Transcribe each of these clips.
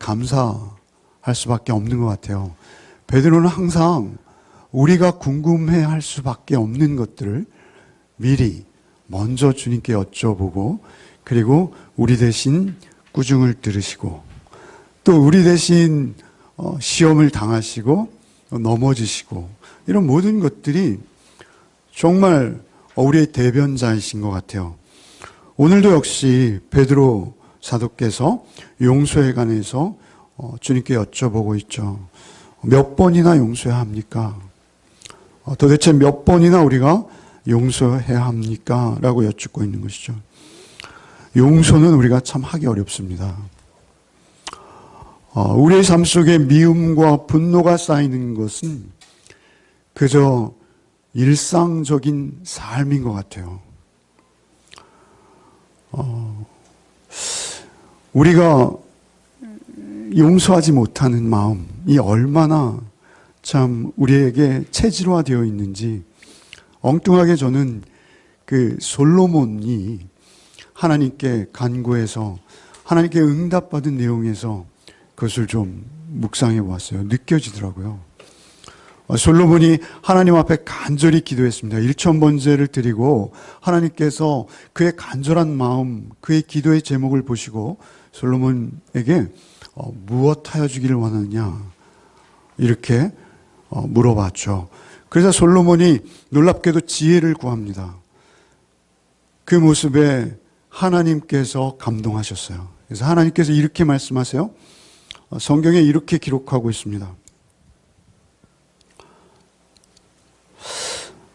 감사할 수밖에 없는 것 같아요. 베드로는 항상 우리가 궁금해할 수밖에 없는 것들을 미리 먼저 주님께 여쭤보고, 그리고 우리 대신 꾸중을 들으시고, 또 우리 대신 시험을 당하시고 넘어지시고, 이런 모든 것들이 정말 우리의 대변자이신 것 같아요. 오늘도 역시 베드로 사도께서 용서에 관해서 주님께 여쭤보고 있죠. 몇 번이나 용서해야 합니까? 도대체 몇 번이나 우리가 용서해야 합니까? 라고 여쭙고 있는 것이죠. 용서는 우리가 참 하기 어렵습니다. 우리의 삶 속에 미움과 분노가 쌓이는 것은 그저 일상적인 삶인 것 같아요. 우리가 용서하지 못하는 마음이 얼마나 참 우리에게 체질화되어 있는지, 엉뚱하게 저는 그 솔로몬이 하나님께 간구해서 하나님께 응답받은 내용에서 그것을 좀 묵상해 보았어요. 느껴지더라고요. 솔로몬이 하나님 앞에 간절히 기도했습니다. 1000번제를 드리고 하나님께서 그의 간절한 마음, 그의 기도의 제목을 보시고 솔로몬에게 무엇 하여 주기를 원하느냐 이렇게 물어봤죠. 그래서 솔로몬이 놀랍게도 지혜를 구합니다. 그 모습에 하나님께서 감동하셨어요. 그래서 하나님께서 이렇게 말씀하세요. 성경에 이렇게 기록하고 있습니다.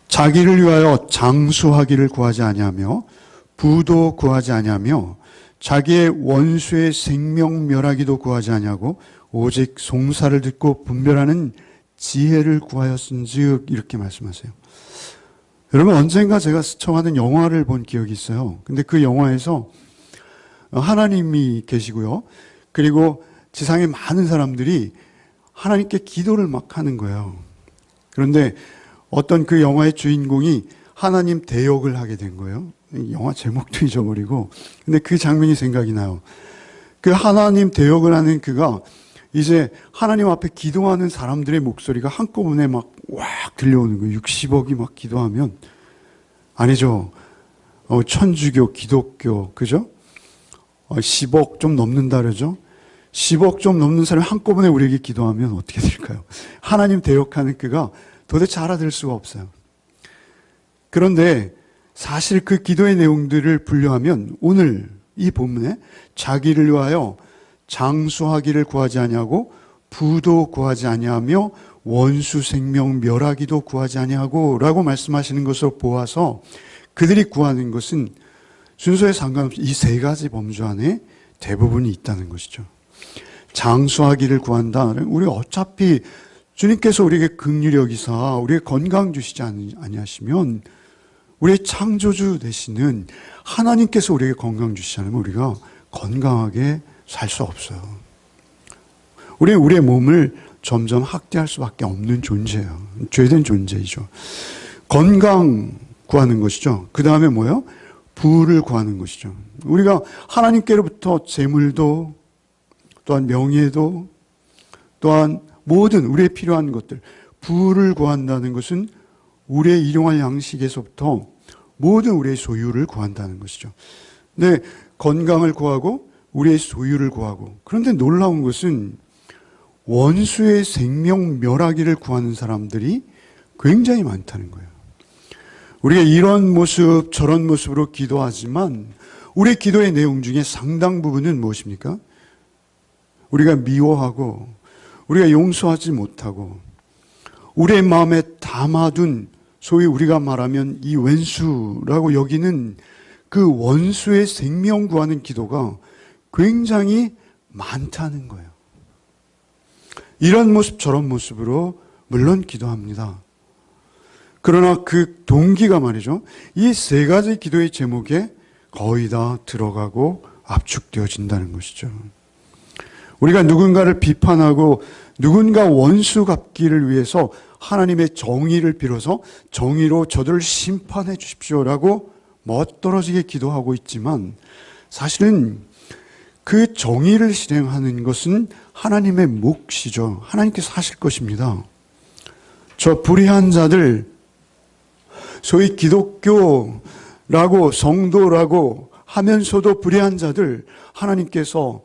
자기를 위하여 장수하기를 구하지 아니하며 부도 구하지 아니하며 자기의 원수의 생명 멸하기도 구하지 아니하고 오직 송사를 듣고 분별하는 지혜를 구하였은즉 이렇게 말씀하세요. 여러분, 언젠가 제가 시청하는 영화를 본 기억이 있어요. 근데 그 영화에서 하나님이 계시고요. 그리고 지상의 많은 사람들이 하나님께 기도를 막 하는 거예요. 그런데 어떤 그 영화의 주인공이 하나님 대역을 하게 된 거예요. 영화 제목도 잊어버리고. 근데 그 장면이 생각이 나요. 그 하나님 대역을 하는 그가 이제 하나님 앞에 기도하는 사람들의 목소리가 한꺼번에 막 왁 들려오는 거예요. 60억이 막 기도하면. 아니죠. 천주교, 기독교, 그죠? 10억 좀 넘는다 그러죠? 10억 좀 넘는 사람이 한꺼번에 우리에게 기도하면 어떻게 될까요? 하나님 대역하는 그가 도대체 알아들을 수가 없어요. 그런데 사실 그 기도의 내용들을 분류하면 오늘 이 본문에 자기를 위하여 장수하기를 구하지 아니하고 부도 구하지 아니하며 원수 생명 멸하기도 구하지 아니하고 라고 말씀하시는 것으로 보아서 그들이 구하는 것은 순서에 상관없이 이 세 가지 범주 안에 대부분이 있다는 것이죠. 장수하기를 구한다. 우리 어차피 주님께서 우리에게 긍휼히 여기사 우리에게 건강 주시지 아니하시면 우리의 창조주 되시는 하나님께서 우리에게 건강 주시지 않으면 우리가 건강하게 살 수 없어요. 우리의 몸을 점점 학대할 수밖에 없는 존재예요. 죄된 존재이죠. 건강 구하는 것이죠. 그 다음에 뭐예요? 부를 구하는 것이죠. 우리가 하나님께로부터 재물도 또한 명예도 또한 모든 우리의 필요한 것들, 부를 구한다는 것은 우리의 일용할 양식에서부터 모든 우리의 소유를 구한다는 것이죠. 근데 건강을 구하고 우리의 소유를 구하고, 그런데 놀라운 것은 원수의 생명 멸하기를 구하는 사람들이 굉장히 많다는 거예요. 우리가 이런 모습 저런 모습으로 기도하지만 우리의 기도의 내용 중에 상당 부분은 무엇입니까? 우리가 미워하고 우리가 용서하지 못하고 우리의 마음에 담아둔 소위 우리가 말하면 이 왼수라고 여기는 그 원수의 생명 구하는 기도가 굉장히 많다는 거예요. 이런 모습 저런 모습으로 물론 기도합니다. 그러나 그 동기가 말이죠. 이 세 가지 기도의 제목에 거의 다 들어가고 압축되어진다는 것이죠. 우리가 누군가를 비판하고 누군가 원수 갚기를 위해서 하나님의 정의를 빌어서 정의로 저들을 심판해 주십시오라고 멋떨어지게 기도하고 있지만 사실은 그 정의를 실행하는 것은 하나님의 몫이죠. 하나님께서 하실 것입니다. 저 불의한 자들, 소위 기독교라고 성도라고 하면서도 불의한 자들, 하나님께서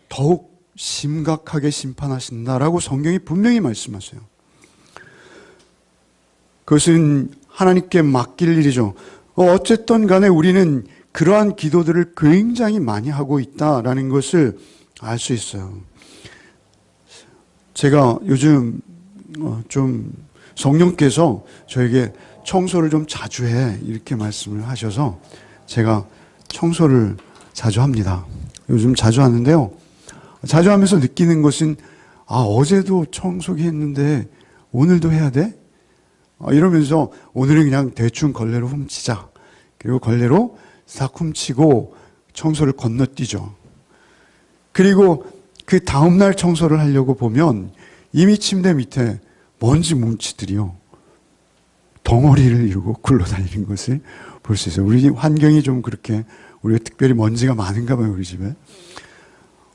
더욱 심각하게 심판하신다라고 성경이 분명히 말씀하세요. 그것은 하나님께 맡길 일이죠. 어쨌든 간에 우리는 그러한 기도들을 굉장히 많이 하고 있다라는 것을 알 수 있어요. 제가 요즘 좀 성령께서 저에게 청소를 좀 자주 해 이렇게 말씀을 하셔서 제가 청소를 자주 합니다. 요즘 자주 하는데요. 자주 하면서 느끼는 것은 어제도 청소기 했는데 오늘도 해야 돼? 이러면서 오늘은 그냥 대충 걸레로 훔치자. 그리고 걸레로 싹 훔치고 청소를 건너뛰죠. 그리고 그 다음날 청소를 하려고 보면 이미 침대 밑에 먼지 뭉치들이요. 덩어리를 이루고 굴러다니는 것을 볼 수 있어요. 우리 환경이 좀 그렇게, 우리가 특별히 먼지가 많은가 봐요, 우리 집에.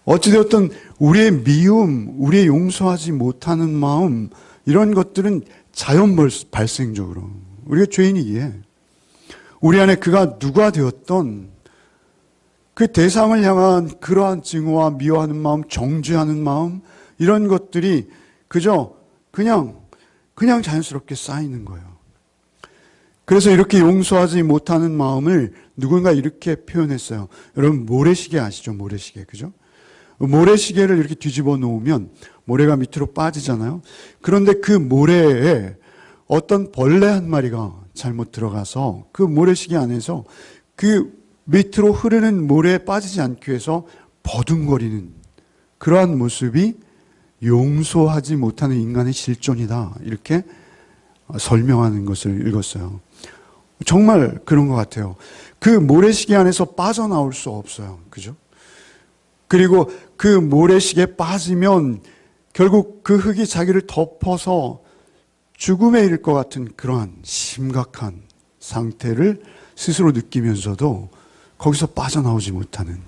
어찌되었든 우리의 미움, 우리의 용서하지 못하는 마음, 이런 것들은 자연 발생적으로 우리가 죄인이기에 우리 안에 그가 누가 되었던 그 대상을 향한 그러한 증오와 미워하는 마음, 정죄하는 마음, 이런 것들이 그저 그냥 자연스럽게 쌓이는 거예요. 그래서 이렇게 용서하지 못하는 마음을 누군가 이렇게 표현했어요. 여러분 모래시계 아시죠? 모래시계, 그죠? 모래시계를 이렇게 뒤집어 놓으면 모래가 밑으로 빠지잖아요. 그런데 그 모래에 어떤 벌레 한 마리가 잘못 들어가서 그 모래시계 안에서 그 밑으로 흐르는 모래에 빠지지 않기 위해서 버둥거리는 그러한 모습이 용서하지 못하는 인간의 실존이다. 이렇게 설명하는 것을 읽었어요. 정말 그런 것 같아요. 그 모래시계 안에서 빠져나올 수 없어요. 그죠? 그리고 그 모래시계에 빠지면 결국 그 흙이 자기를 덮어서 죽음에 이를 것 같은 그러한 심각한 상태를 스스로 느끼면서도 거기서 빠져나오지 못하는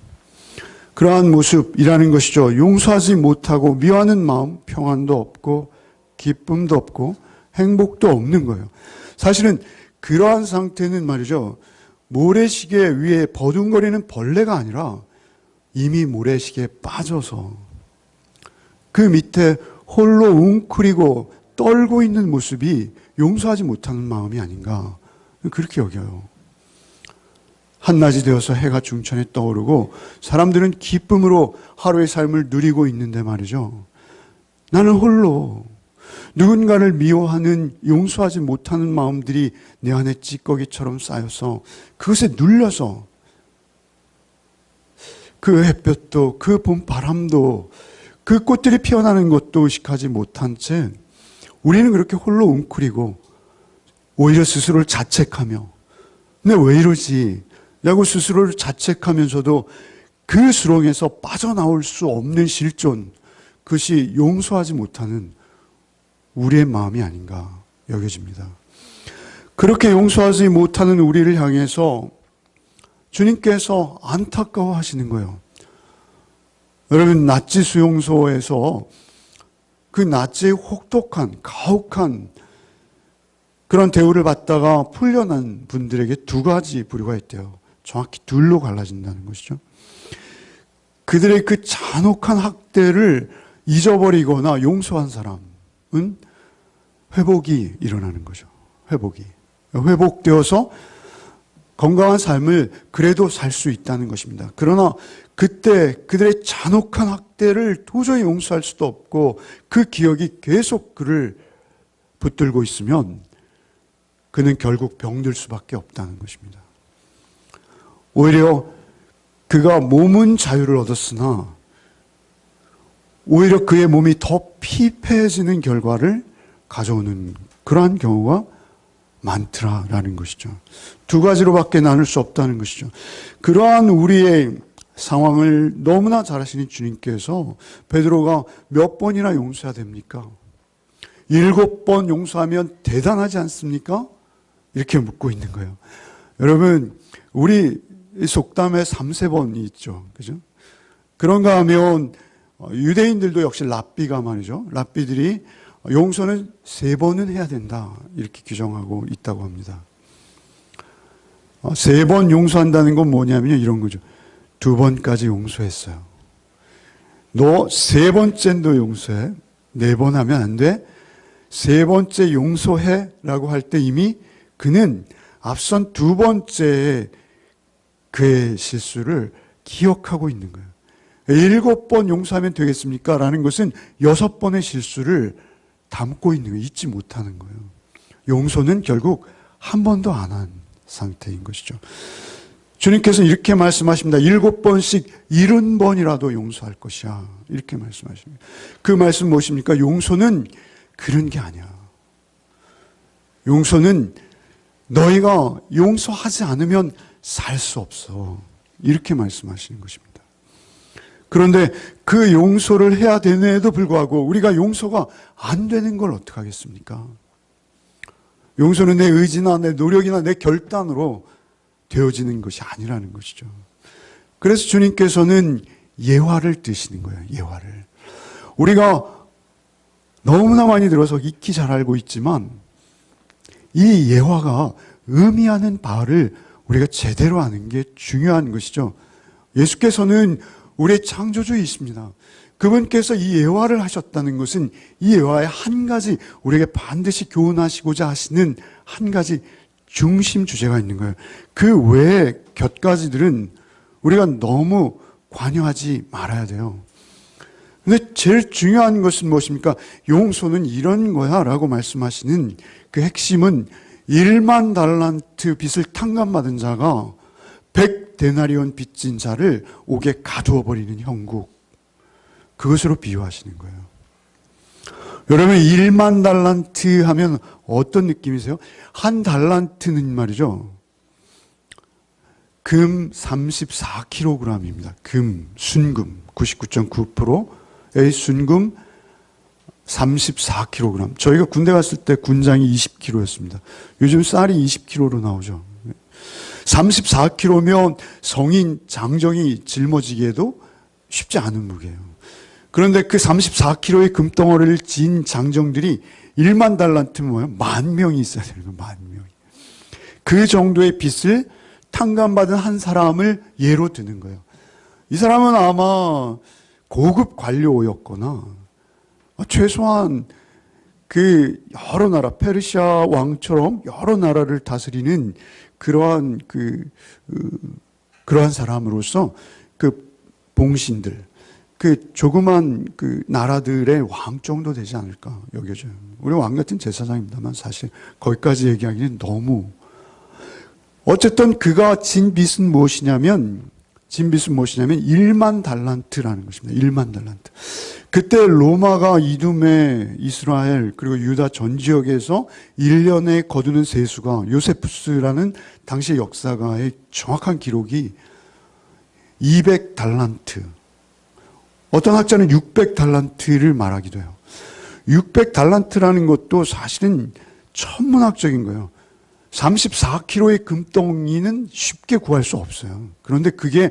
그러한 모습이라는 것이죠. 용서하지 못하고 미워하는 마음, 평안도 없고 기쁨도 없고 행복도 없는 거예요. 사실은 그러한 상태는 말이죠. 모래시계 위에 버둥거리는 벌레가 아니라 이미 모래시계에 빠져서 그 밑에 홀로 웅크리고 떨고 있는 모습이 용서하지 못하는 마음이 아닌가 그렇게 여겨요. 한낮이 되어서 해가 중천에 떠오르고 사람들은 기쁨으로 하루의 삶을 누리고 있는데 말이죠. 나는 홀로 누군가를 미워하는 용서하지 못하는 마음들이 내 안에 찌꺼기처럼 쌓여서 그것에 눌려서 그 햇볕도 그 봄바람도 그 꽃들이 피어나는 것도 의식하지 못한 채 우리는 그렇게 홀로 웅크리고 오히려 스스로를 자책하며 근데 왜 이러지? 라고 스스로를 자책하면서도 그 수렁에서 빠져나올 수 없는 실존, 그것이 용서하지 못하는 우리의 마음이 아닌가 여겨집니다. 그렇게 용서하지 못하는 우리를 향해서 주님께서 안타까워 하시는 거예요. 여러분, 나치 수용소에서 그 나치의 혹독한, 가혹한 그런 대우를 받다가 풀려난 분들에게 두 가지 부류가 있대요. 정확히 둘로 갈라진다는 것이죠. 그들의 그 잔혹한 학대를 잊어버리거나 용서한 사람은 회복이 일어나는 거죠. 회복되어서 건강한 삶을 그래도 살 수 있다는 것입니다. 그러나 그때 그들의 잔혹한 학대를 도저히 용서할 수도 없고 그 기억이 계속 그를 붙들고 있으면 그는 결국 병들 수밖에 없다는 것입니다. 오히려 그가 몸은 자유를 얻었으나 오히려 그의 몸이 더 피폐해지는 결과를 가져오는 그러한 경우가 많더라라는 것이죠. 두 가지로밖에 나눌 수 없다는 것이죠. 그러한 우리의 상황을 너무나 잘 아시는 주님께서 베드로가 몇 번이나 용서해야 됩니까? 7번 용서하면 대단하지 않습니까? 이렇게 묻고 있는 거예요. 여러분, 우리 속담에 3-4번이 있죠. 그죠? 그런가 하면 유대인들도 역시 랍비가 말이죠. 랍비들이 용서는 3번은 해야 된다. 이렇게 규정하고 있다고 합니다. 3번 용서한다는 건 뭐냐면요. 이런 거죠. 2번까지 용서했어요. 너 3번째도 용서해. 4번 하면 안 돼. 3번째 용서해 라고 할 때 이미 그는 앞선 2번째의 그의 실수를 기억하고 있는 거예요. 7번 용서하면 되겠습니까? 라는 것은 6번의 실수를 담고 있는 거예요. 잊지 못하는 거예요. 용서는 결국 한 번도 안 한 상태인 것이죠. 주님께서 이렇게 말씀하십니다. 7번씩 70번이라도 용서할 것이야. 이렇게 말씀하십니다. 그 말씀 무엇입니까? 용서는 그런 게 아니야. 용서는 너희가 용서하지 않으면 살 수 없어. 이렇게 말씀하시는 것입니다. 그런데 그 용서를 해야 되는데도 불구하고 우리가 용서가 안 되는 걸 어떻게 하겠습니까? 용서는 내 의지나 내 노력이나 내 결단으로 되어지는 것이 아니라는 것이죠. 그래서 주님께서는 예화를 드시는 거예요. 예화를. 우리가 너무나 많이 들어서 익히 잘 알고 있지만 이 예화가 의미하는 바를 우리가 제대로 아는 게 중요한 것이죠. 예수께서는 우리의 창조주이십니다. 그분께서 이 예화를 하셨다는 것은 이 예화의 한 가지 우리에게 반드시 교훈하시고자 하시는 한 가지 중심 주제가 있는 거예요. 그 외의 곁가지들은 우리가 너무 관여하지 말아야 돼요. 근데 제일 중요한 것은 무엇입니까? 용서는 이런 거야 라고 말씀하시는 그 핵심은 1만 달란트 빚을 탕감받은 자가 100데나리온 빚진 자를 옥에 가두어 버리는 형국, 그것으로 비유하시는 거예요. 여러분 1만 달란트 하면 어떤 느낌이세요? 한 달란트는 말이죠, 금 34kg입니다. 금, 순금 99.9%의 순금 34kg. 저희가 군대 갔을 때 군장이 20kg였습니다. 요즘 쌀이 20kg로 나오죠. 34kg면 성인 장정이 짊어지기에도 쉽지 않은 무게예요. 그런데 그 34kg의 금덩어리를 진 장정들이 1만 달란트면 뭐예요? 10,000명이 있어야 되는 거예요. 10,000명이. 그 정도의 빚을 탕감받은 한 사람을 예로 드는 거예요. 이 사람은 아마 고급 관료였거나 최소한 그 여러 나라, 페르시아 왕처럼 여러 나라를 다스리는 그러한 그러한 사람으로서 그 봉신들, 그 조그만 그 나라들의 왕 정도 되지 않을까 여겨져요. 우리 왕 같은 제사장입니다만 사실 거기까지 얘기하기는 너무. 어쨌든 그가 진 빚은 무엇이냐면 1만 달란트라는 것입니다. 1만 달란트. 그때 로마가 이두메, 이스라엘 그리고 유다 전 지역에서 1년에 거두는 세수가, 요세푸스라는 당시 역사가의 정확한 기록이 200달란트. 어떤 학자는 600달란트를 말하기도 해요. 600달란트라는 것도 사실은 천문학적인 거예요. 34kg의 금덩이는 쉽게 구할 수 없어요. 그런데 그게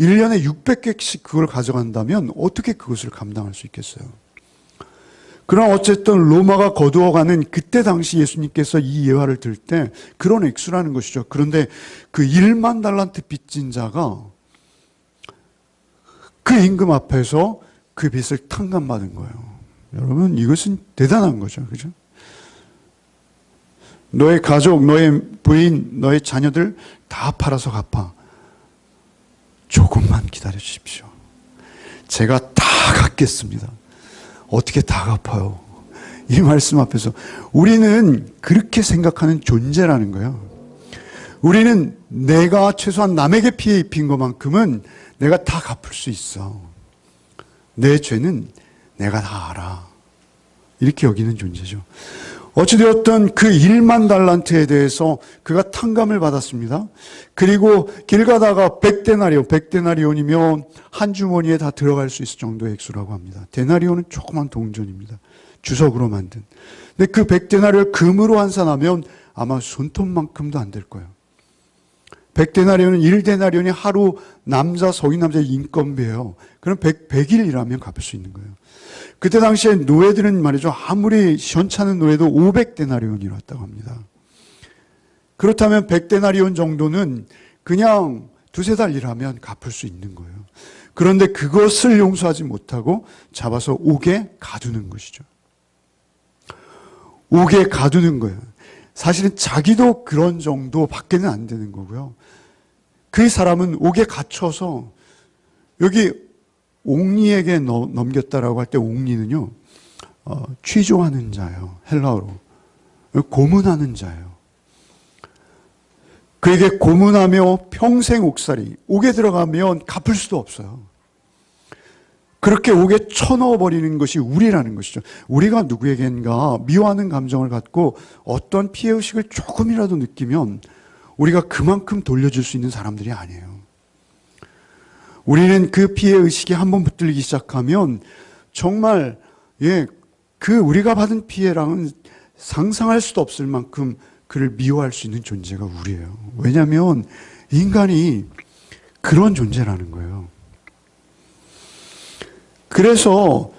1년에 600개씩 그걸 가져간다면 어떻게 그것을 감당할 수 있겠어요? 그러나 어쨌든 로마가 거두어가는 그때 당시 예수님께서 이 예화를 들 때 그런 액수라는 것이죠. 그런데 그 1만 달란트 빚진 자가 그 임금 앞에서 그 빚을 탕감받은 거예요. 여러분, 이것은 대단한 거죠. 그죠? 너의 가족, 너의 부인, 너의 자녀들 다 팔아서 갚아. 조금만 기다려 주십시오. 제가 다 갚겠습니다. 어떻게 다 갚아요? 이 말씀 앞에서 우리는 그렇게 생각하는 존재라는 거예요. 우리는 내가 최소한 남에게 피해 입힌 것만큼은 내가 다 갚을 수 있어. 내 죄는 내가 다 알아. 이렇게 여기는 존재죠. 어찌되었든 그 1만 달란트에 대해서 그가 탕감을 받았습니다. 그리고 길 가다가 100데나리온이면 한 주머니에 다 들어갈 수 있을 정도의 액수라고 합니다. 데나리온은 조그만 동전입니다. 주석으로 만든. 근데 그 100데나리온을 금으로 환산하면 아마 손톱만큼도 안 될 거예요. 100데나리온은 1데나리온이 하루 남자, 성인 남자의 인건비예요. 그럼 100일이라면 갚을 수 있는 거예요. 그때 당시에 노예들은 말이죠. 아무리 시원찮은 노예도 500데나리온이었다고 합니다. 그렇다면 100데나리온 정도는 그냥 두세 달 일하면 갚을 수 있는 거예요. 그런데 그것을 용서하지 못하고 잡아서 옥에 가두는 것이죠. 옥에 가두는 거예요. 사실은 자기도 그런 정도 밖에는 안 되는 거고요. 그 사람은 옥에 갇혀서 여기 옥리에게 넘겼다라고 할 때 옥리는요, 취조하는 자예요. 헬라어로. 고문하는 자예요. 그에게 고문하며 평생 옥살이, 옥에 들어가면 갚을 수도 없어요. 그렇게 옥에 쳐넣어버리는 것이 우리라는 것이죠. 우리가 누구에겐가 미워하는 감정을 갖고 어떤 피해의식을 조금이라도 느끼면 우리가 그만큼 돌려줄 수 있는 사람들이 아니에요. 우리는 그 피해의식이 한번 붙들리기 시작하면 정말, 우리가 받은 피해랑은 상상할 수도 없을 만큼 그를 미워할 수 있는 존재가 우리예요. 왜냐하면 인간이 그런 존재라는 거예요. 그래서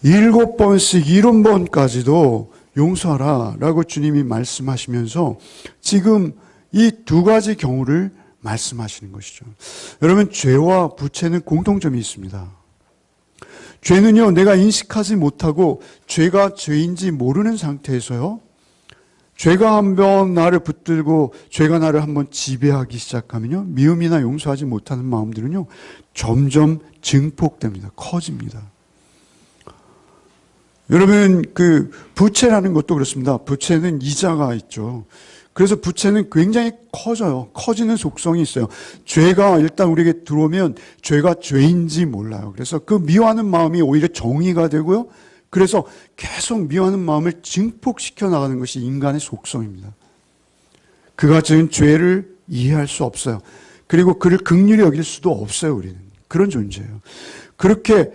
7번씩 70번까지도 용서하라 라고 주님이 말씀하시면서 지금 이 두 가지 경우를 말씀하시는 것이죠. 여러분, 죄와 부채는 공통점이 있습니다. 죄는요, 내가 인식하지 못하고 죄가 죄인지 모르는 상태에서요, 죄가 한번 나를 붙들고 죄가 나를 한번 지배하기 시작하면요, 미움이나 용서하지 못하는 마음들은요, 점점 증폭됩니다. 커집니다. 여러분, 부채라는 것도 그렇습니다. 부채는 이자가 있죠. 그래서 부채는 굉장히 커져요. 커지는 속성이 있어요. 죄가 일단 우리에게 들어오면 죄가 죄인지 몰라요. 그래서 그 미워하는 마음이 오히려 정의가 되고요. 그래서 계속 미워하는 마음을 증폭시켜 나가는 것이 인간의 속성입니다. 그가 지은 죄를 이해할 수 없어요. 그리고 그를 긍휼히 여길 수도 없어요, 우리는. 그런 존재예요. 그렇게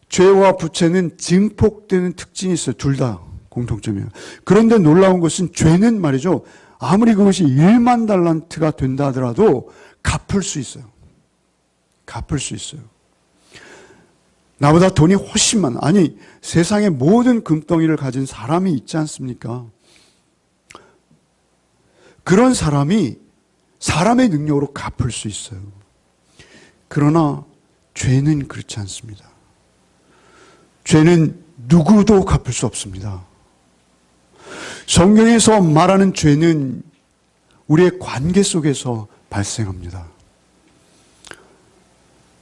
죄와 부채는 증폭되는 특징이 있어요. 둘 다 공통점이에요. 그런데 놀라운 것은 죄는 말이죠, 아무리 그것이 1만 달란트가 된다 하더라도 갚을 수 있어요. 갚을 수 있어요. 나보다 돈이 훨씬 많아. 아니, 세상의 모든 금덩이를 가진 사람이 있지 않습니까? 그런 사람이 사람의 능력으로 갚을 수 있어요. 그러나 죄는 그렇지 않습니다. 죄는 누구도 갚을 수 없습니다. 성경에서 말하는 죄는 우리의 관계 속에서 발생합니다.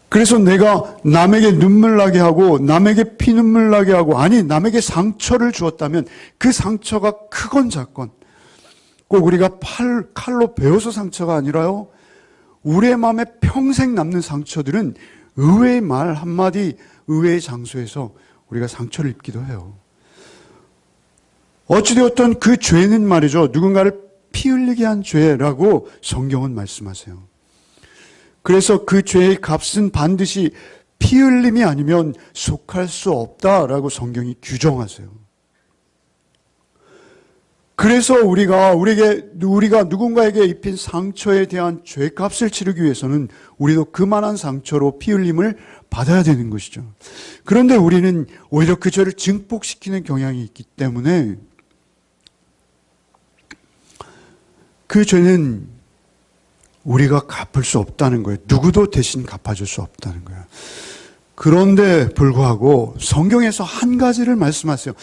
그래서 내가 남에게 눈물 나게 하고 남에게 피눈물 나게 하고, 아니 남에게 상처를 주었다면 그 상처가 크건 작건, 꼭 우리가 칼로 베어서 상처가 아니라요, 우리의 마음에 평생 남는 상처들은 의외의 말 한마디, 의외의 장소에서 우리가 상처를 입기도 해요. 어찌되었든 그 죄는 말이죠, 누군가를 피 흘리게 한 죄라고 성경은 말씀하세요. 그래서 그 죄의 값은 반드시 피 흘림이 아니면 속할 수 없다라고 성경이 규정하세요. 그래서 우리가 누군가에게 입힌 상처에 대한 죄값을 치르기 위해서는 우리도 그만한 상처로 피 흘림을 받아야 되는 것이죠. 그런데 우리는 오히려 그 죄를 증폭시키는 경향이 있기 때문에 그 죄는 우리가 갚을 수 없다는 거예요. 누구도 대신 갚아줄 수 없다는 거예요. 그런데 불구하고 성경에서 한 가지를 말씀하세요.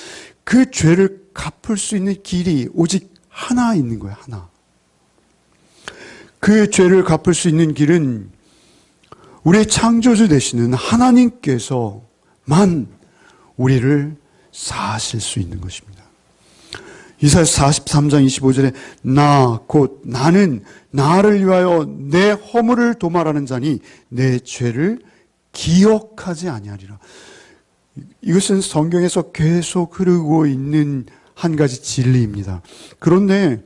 그 죄를 갚을 수 있는 길이 오직 하나 있는 거예요. 하나. 그 죄를 갚을 수 있는 길은 우리의 창조주 되시는 하나님께서만 우리를 사하실 수 있는 것입니다. 이사야 43장 25절에 나 곧 나는 나를 위하여 내 허물을 도말하는 자니 내 죄를 기억하지 아니하리라. 이것은 성경에서 계속 흐르고 있는 한 가지 진리입니다. 그런데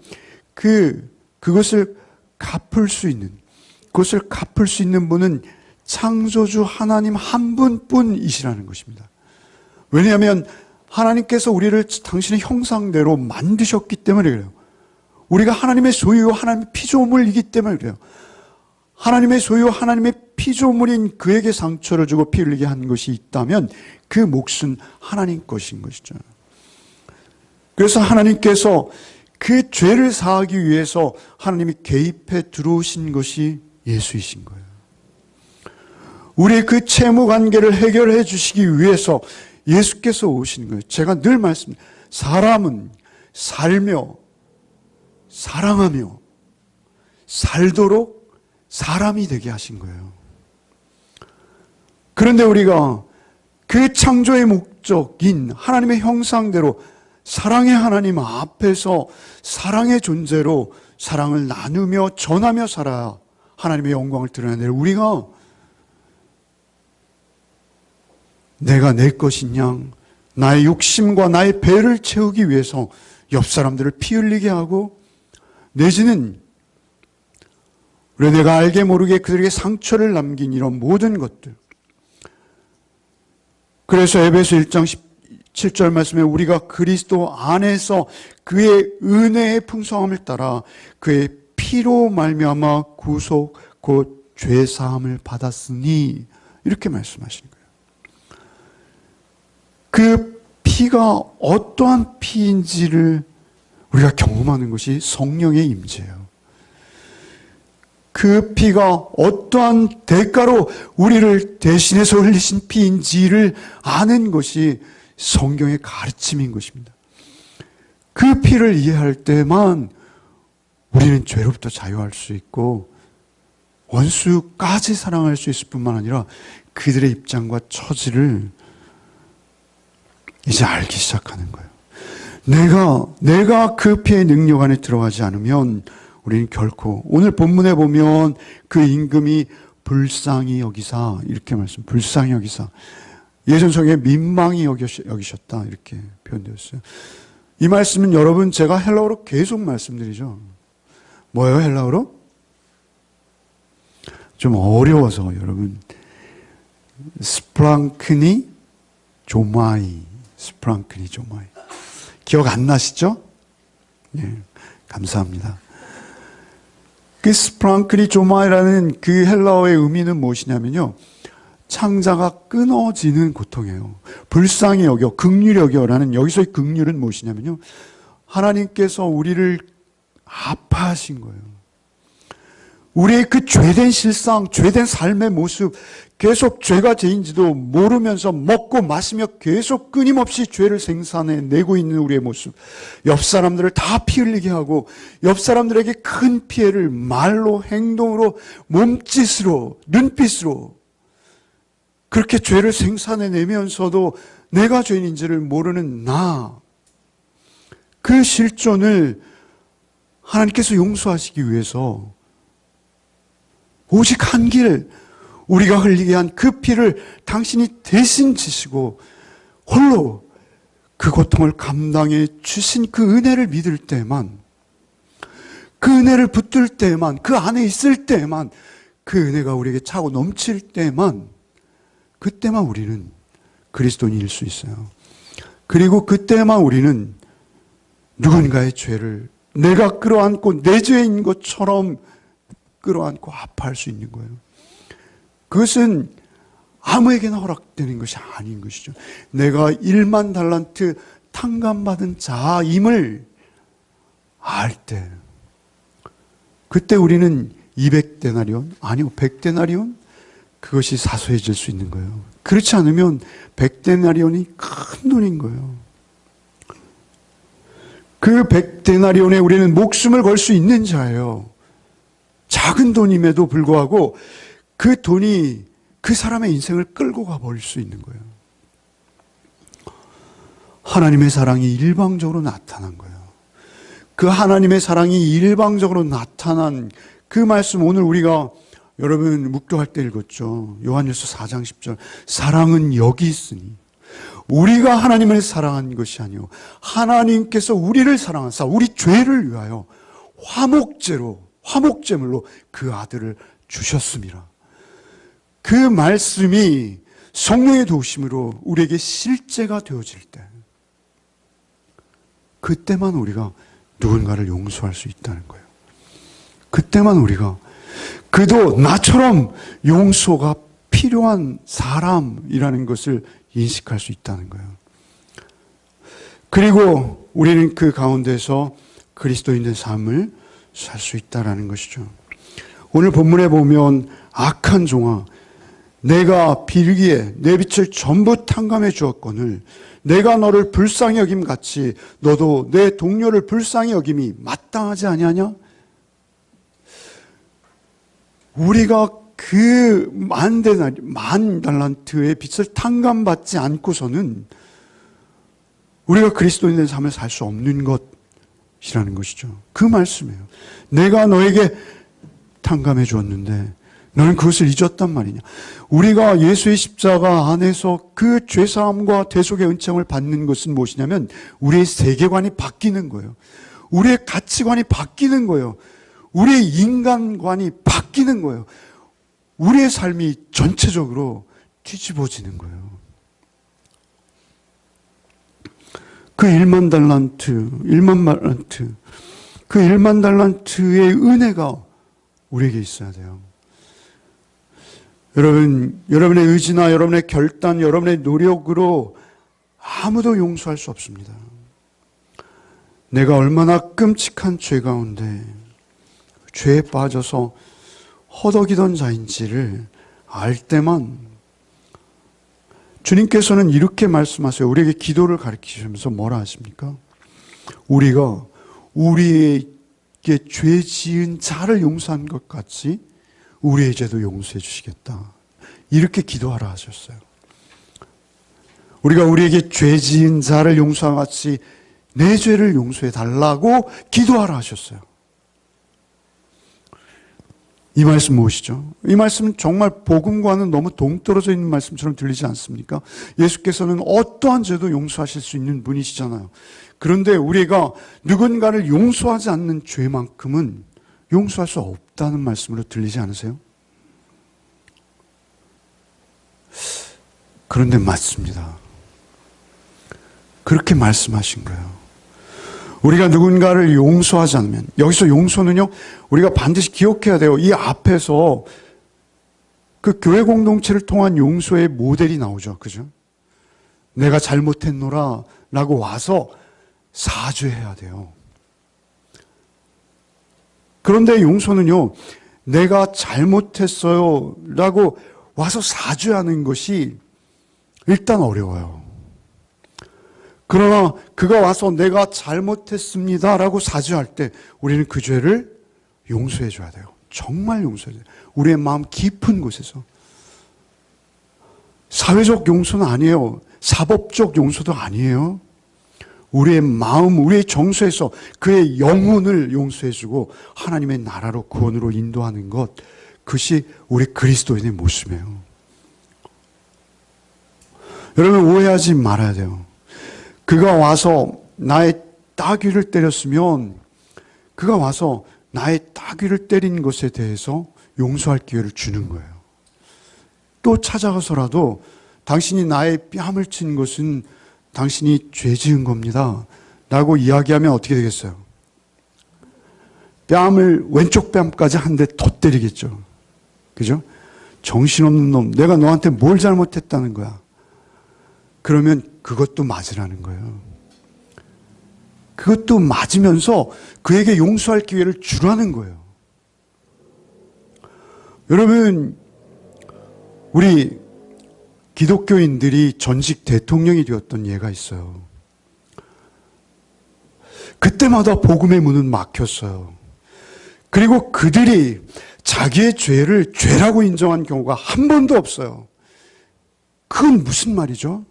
그것을 갚을 수 있는 분은 창조주 하나님 한 분뿐이시라는 것입니다. 왜냐하면 하나님께서 우리를 당신의 형상대로 만드셨기 때문에 그래요. 우리가 하나님의 소유, 하나님의 피조물이기 때문에 그래요. 하나님의 소유, 하나님의 피조물인 그에게 상처를 주고 피 흘리게 한 것이 있다면 그 몫은 하나님 것인 것이죠. 그래서 하나님께서 그 죄를 사하기 위해서 하나님이 개입해 들어오신 것이 예수이신 거예요. 우리의 그 채무 관계를 해결해 주시기 위해서 예수께서 오신 거예요. 제가 늘 말씀드립니다. 사람은 살며 사랑하며 살도록 사람이 되게 하신 거예요. 그런데 우리가 그 창조의 목적인 하나님의 형상대로 사랑의 하나님 앞에서 사랑의 존재로 사랑을 나누며 전하며 살아야 하나님의 영광을 드러내는 우리가 내가 내 것인 양 나의 욕심과 나의 배를 채우기 위해서 옆 사람들을 피 흘리게 하고 내지는 왜 내가 알게 모르게 그들에게 상처를 남긴 이런 모든 것들. 그래서 에베소 1장 7절 말씀에 우리가 그리스도 안에서 그의 은혜의 풍성함을 따라 그의 피로 말미암아 구속 곧 죄사함을 받았으니 이렇게 말씀하신 거예요. 그 피가 어떠한 피인지를 우리가 경험하는 것이 성령의 임재예요. 그 피가 어떠한 대가로 우리를 대신해서 흘리신 피인지를 아는 것이 성경의 가르침인 것입니다. 그 피를 이해할 때만 우리는 죄로부터 자유할 수 있고 원수까지 사랑할 수 있을 뿐만 아니라 그들의 입장과 처지를 이제 알기 시작하는 거예요. 내가 그 피의 능력 안에 들어가지 않으면 우리는 결코, 오늘 본문에 보면 그 임금이 불쌍히 여기사, 이렇게 불쌍히 여기사. 예전 성경에 민망히 여기셨다, 이렇게 표현되었어요. 이 말씀은 여러분, 제가 헬라어로 계속 말씀드리죠. 뭐예요, 헬라어로? 좀 어려워서, 여러분. 스프랑크니 조마이. 스프랑크니 조마이. 기억 안 나시죠? 예, 감사합니다. 그 스프랑크니 조마이라는 그 헬라어의 의미는 무엇이냐면요. 창자가 끊어지는 고통이에요. 불쌍히 여겨, 긍휼히 여겨라는 여기서의 긍휼은 무엇이냐면요. 하나님께서 우리를 아파하신 거예요. 우리의 그 죄된 실상, 죄된 삶의 모습, 계속 죄가 죄인지도 모르면서 먹고 마시며 계속 끊임없이 죄를 생산해내고 있는 우리의 모습, 옆 사람들을 다 피 흘리게 하고 옆 사람들에게 큰 피해를 말로, 행동으로, 몸짓으로, 눈빛으로 그렇게 죄를 생산해내면서도 내가 죄인인지를 모르는 그 실존을 하나님께서 용서하시기 위해서 오직 한 길, 우리가 흘리게 한 그 피를 당신이 대신 지시고 홀로 그 고통을 감당해 주신 그 은혜를 믿을 때만, 그 은혜를 붙들 때만, 그 안에 있을 때만, 그 은혜가 우리에게 차고 넘칠 때만, 그때만 우리는 그리스도인일 수 있어요. 그리고 그때만 우리는 누군가의 죄를 내가 끌어안고 내 죄인 것처럼 끌어안고 아파할 수 있는 거예요. 그것은 아무에게나 허락되는 것이 아닌 것이죠. 내가 1만 달란트 탕감받은 자임을 알 때, 그때 우리는 200데나리온, 아니요 100데나리온, 그것이 사소해질 수 있는 거예요. 그렇지 않으면 100데나리온이 큰 돈인 거예요. 그 100데나리온에 우리는 목숨을 걸 수 있는 자예요. 작은 돈임에도 불구하고 그 돈이 그 사람의 인생을 끌고 가버릴 수 있는 거예요. 하나님의 사랑이 일방적으로 나타난 거예요. 그 하나님의 사랑이 일방적으로 나타난 그 말씀, 오늘 우리가 여러분 묵도할 때 읽었죠. 요한일서 4장 10절. 사랑은 여기 있으니 우리가 하나님을 사랑한 것이 아니요 하나님께서 우리를 사랑하사 우리 죄를 위하여 화목제물로 그 아들을 주셨습니다. 그 말씀이 성령의 도우심으로 우리에게 실제가 되어질 때, 그때만 우리가 누군가를 용서할 수 있다는 거예요. 그때만 우리가 그도 나처럼 용서가 필요한 사람이라는 것을 인식할 수 있다는 거예요. 그리고 우리는 그 가운데서 그리스도인의 삶을 살 수 있다는 것이죠. 오늘 본문에 보면 악한 종아, 내가 비르기에 내 빛을 전부 탕감해 주었거늘 내가 너를 불쌍히 여김 같이 너도 내 동료를 불쌍히 여김이 마땅하지 아니하냐? 우리가 그 만 달란트의 빛을 탕감받지 않고서는 우리가 그리스도인의 삶을 살 수 없는 것이라는 것이죠. 그 말씀이에요. 내가 너에게 탕감해 주었는데 너는 그것을 잊었단 말이냐. 우리가 예수의 십자가 안에서 그 죄사함과 대속의 은총을 받는 것은 무엇이냐면 우리의 세계관이 바뀌는 거예요. 우리의 가치관이 바뀌는 거예요. 우리의 인간관이 바뀌는 거예요. 우리의 삶이 전체적으로 뒤집어지는 거예요. 그 1만 달란트, 그 1만 달란트의 은혜가 우리에게 있어야 돼요. 여러분, 여러분의 의지나 여러분의 결단, 여러분의 노력으로 아무도 용서할 수 없습니다. 내가 얼마나 끔찍한 죄 가운데 죄에 빠져서 허덕이던 자인지를 알 때만 주님께서는 이렇게 말씀하세요. 우리에게 기도를 가르치시면서 뭐라 하십니까? 우리가 우리에게 죄 지은 자를 용서한 것 같이 우리의 죄도 용서해 주시겠다. 이렇게 기도하라 하셨어요. 우리가 우리에게 죄 지은 자를 용서한 것 같이 내 죄를 용서해 달라고 기도하라 하셨어요. 이 말씀 무엇이죠? 이 말씀은 정말 복음과는 너무 동떨어져 있는 말씀처럼 들리지 않습니까? 예수께서는 어떠한 죄도 용서하실 수 있는 분이시잖아요. 그런데 우리가 누군가를 용서하지 않는 죄만큼은 용서할 수 없다는 말씀으로 들리지 않으세요? 그런데 맞습니다. 그렇게 말씀하신 거예요. 우리가 누군가를 용서하지 않으면, 여기서 용서는요, 우리가 반드시 기억해야 돼요. 이 앞에서 그 교회 공동체를 통한 용서의 모델이 나오죠. 그죠? 내가 잘못했노라 라고 와서 사죄해야 돼요. 그런데 용서는요, 내가 잘못했어요 라고 와서 사죄하는 것이 일단 어려워요. 그러나 그가 와서 내가 잘못했습니다 라고 사죄할 때 우리는 그 죄를 용서해 줘야 돼요. 정말 용서해 줘야 돼요. 우리의 마음 깊은 곳에서. 사회적 용서는 아니에요. 사법적 용서도 아니에요. 우리의 마음, 우리의 정서에서 그의 영혼을 용서해 주고 하나님의 나라로 구원으로 인도하는 것, 그것이 우리 그리스도인의 모습이에요. 여러분 오해하지 말아야 돼요. 그가 와서 나의 따귀를 때렸으면 그가 와서 나의 따귀를 때린 것에 대해서 용서할 기회를 주는 거예요. 또 찾아가서라도 당신이 나의 뺨을 친 것은 당신이 죄 지은 겁니다 라고 이야기하면 어떻게 되겠어요? 뺨을, 왼쪽 뺨까지 한 대 더 때리겠죠. 그죠? 정신없는 놈, 내가 너한테 뭘 잘못했다는 거야. 그러면 그것도 맞으라는 거예요. 그것도 맞으면서 그에게 용서할 기회를 주라는 거예요. 여러분, 우리 기독교인들이 전직 대통령이 되었던 예가 있어요. 그때마다 복음의 문은 막혔어요. 그리고 그들이 자기의 죄를 죄라고 인정한 경우가 한 번도 없어요. 그건 무슨 말이죠?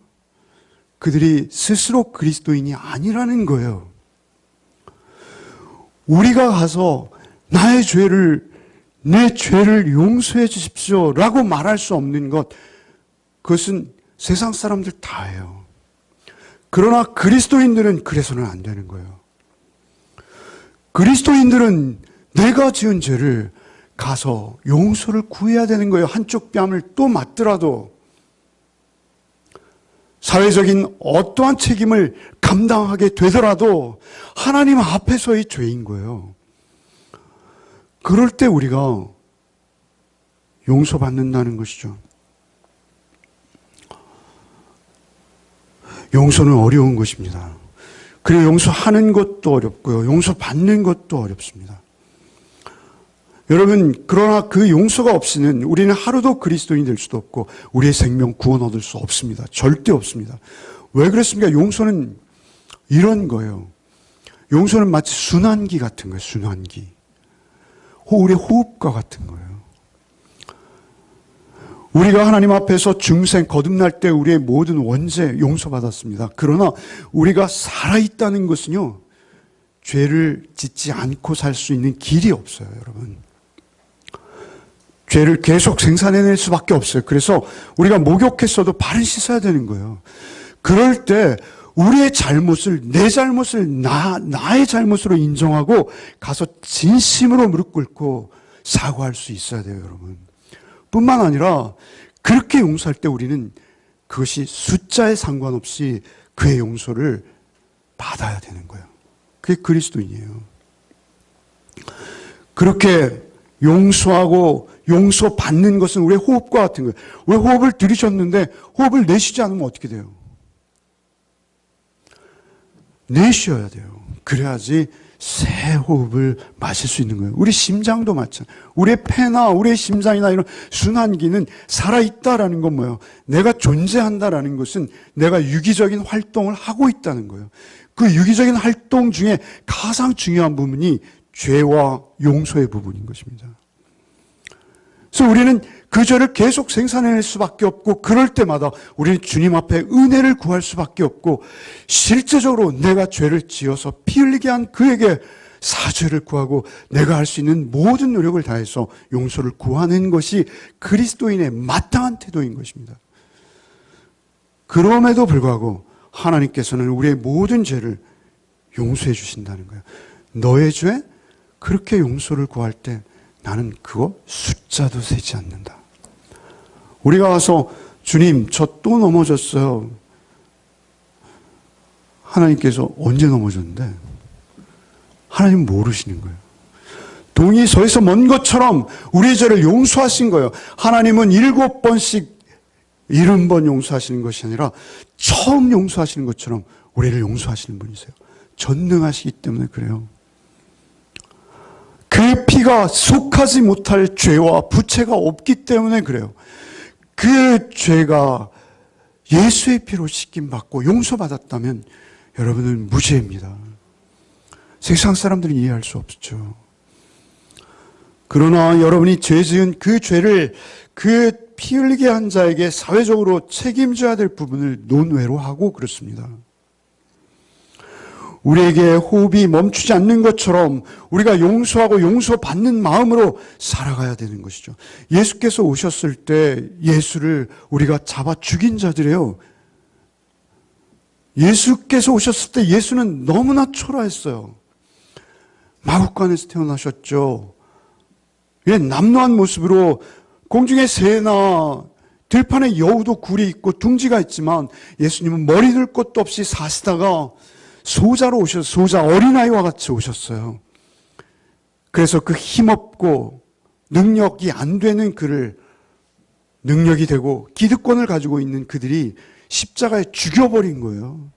그들이 스스로 그리스도인이 아니라는 거예요. 우리가 가서 나의 죄를, 내 죄를 용서해 주십시오 라고 말할 수 없는 것, 그것은 세상 사람들 다 해요. 그러나 그리스도인들은 그래서는 안 되는 거예요. 그리스도인들은 내가 지은 죄를 가서 용서를 구해야 되는 거예요. 한쪽 뺨을 또 맞더라도. 사회적인 어떠한 책임을 감당하게 되더라도 하나님 앞에서의 죄인 거예요. 그럴 때 우리가 용서받는다는 것이죠. 용서는 어려운 것입니다. 그리고 용서하는 것도 어렵고요. 용서받는 것도 어렵습니다. 여러분, 그러나 그 용서가 없이는 우리는 하루도 그리스도인이 될 수도 없고 우리의 생명 구원 얻을 수 없습니다. 절대 없습니다. 왜 그렇습니까? 용서는 이런 거예요. 용서는 마치 순환기 같은 거예요. 순환기. 우리의 호흡과 같은 거예요. 우리가 하나님 앞에서 중생 거듭날 때 우리의 모든 원죄 용서받았습니다. 그러나 우리가 살아있다는 것은요, 죄를 짓지 않고 살 수 있는 길이 없어요, 여러분. 죄를 계속 생산해낼 수밖에 없어요. 그래서 우리가 목욕했어도 발을 씻어야 되는 거예요. 그럴 때 우리의 잘못을, 내 잘못을 나의 잘못으로 인정하고 가서 진심으로 무릎 꿇고 사과할 수 있어야 돼요, 여러분. 뿐만 아니라 그렇게 용서할 때 우리는 그것이 숫자에 상관없이 그의 용서를 받아야 되는 거예요. 그게 그리스도인이에요. 그렇게 용서하고 용서받는 것은 우리의 호흡과 같은 거예요. 왜 호흡을 들이셨는데 호흡을 내쉬지 않으면 어떻게 돼요? 내쉬어야 돼요. 그래야지 새 호흡을 마실 수 있는 거예요. 우리 심장도 마찬가지예요. 우리의 폐나 우리의 심장이나 이런 순환기는 살아있다라는 건 뭐예요? 내가 존재한다라는 것은 내가 유기적인 활동을 하고 있다는 거예요. 그 유기적인 활동 중에 가장 중요한 부분이 죄와 용서의 부분인 것입니다. 그래서 우리는 그 죄를 계속 생산해낼 수밖에 없고, 그럴 때마다 우리는 주님 앞에 은혜를 구할 수밖에 없고, 실제적으로 내가 죄를 지어서 피 흘리게 한 그에게 사죄를 구하고 내가 할 수 있는 모든 노력을 다해서 용서를 구하는 것이 그리스도인의 마땅한 태도인 것입니다. 그럼에도 불구하고 하나님께서는 우리의 모든 죄를 용서해 주신다는 거예요. 너의 죄? 그렇게 용서를 구할 때 나는 그거 숫자도 세지 않는다. 우리가 와서 주님, 저 또 넘어졌어요. 하나님께서 언제 넘어졌는데? 하나님 모르시는 거예요. 동이 서에서 먼 것처럼 우리의 죄를 용서하신 거예요. 하나님은 7번씩 70번 용서하시는 것이 아니라 처음 용서하시는 것처럼 우리를 용서하시는 분이세요. 전능하시기 때문에 그래요. 그 피가 속하지 못할 죄와 부채가 없기 때문에 그래요. 그 죄가 예수의 피로 씻김받고 용서받았다면 여러분은 무죄입니다. 세상 사람들은 이해할 수 없죠. 그러나 여러분이 죄 지은 그 죄를 그 피 흘리게 한 자에게 사회적으로 책임져야 될 부분을 논외로 하고 그렇습니다. 우리에게 호흡이 멈추지 않는 것처럼 우리가 용서하고 용서받는 마음으로 살아가야 되는 것이죠. 예수께서 오셨을 때 예수를 우리가 잡아 죽인 자들이에요. 예수께서 오셨을 때 예수는 너무나 초라했어요. 마구간에서 태어나셨죠. 남노한 모습으로 공중의 새나 들판에 여우도 굴이 있고 둥지가 있지만 예수님은 머리 둘 것도 없이 사시다가 소자로 오셔서 소자 어린아이와 같이 오셨어요. 그래서 그 힘없고 능력이 안 되는 그를 능력이 되고 기득권을 가지고 있는 그들이 십자가에 죽여버린 거예요.